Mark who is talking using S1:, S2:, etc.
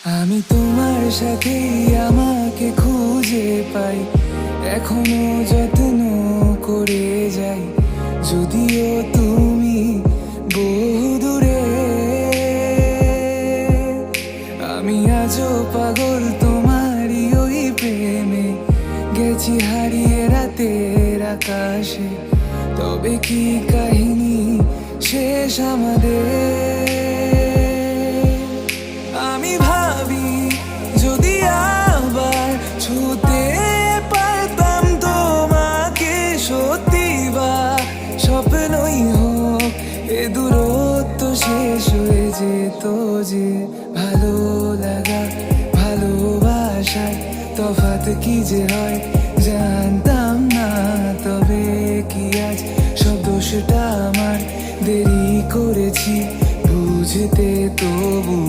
S1: আমি তোমার সাথেই আমাকে খুঁজে পাই, এখনো যত্ন করে যাই, যদিও তুমি বহুদূরে। আমি আজও পাগল তোমারই ওই প্রেমে, গেছি হারিয়ে রাতের আকাশে। তবে কি কাহিনী শেষ আমাদের? আমি ভাবি যদি আবার ছুতে পারতাম তোমাকে, সত্যি বা স্বপ্নই হোক এ দূরত্ব শেষ হয়ে যেত যে। ভালো লাগা ভালোবাসার তফাৎ কি যে হয় জানতাম না। তবে কি আজ সব দোষটা আমার, দেরি করেছি বুঝতে তবু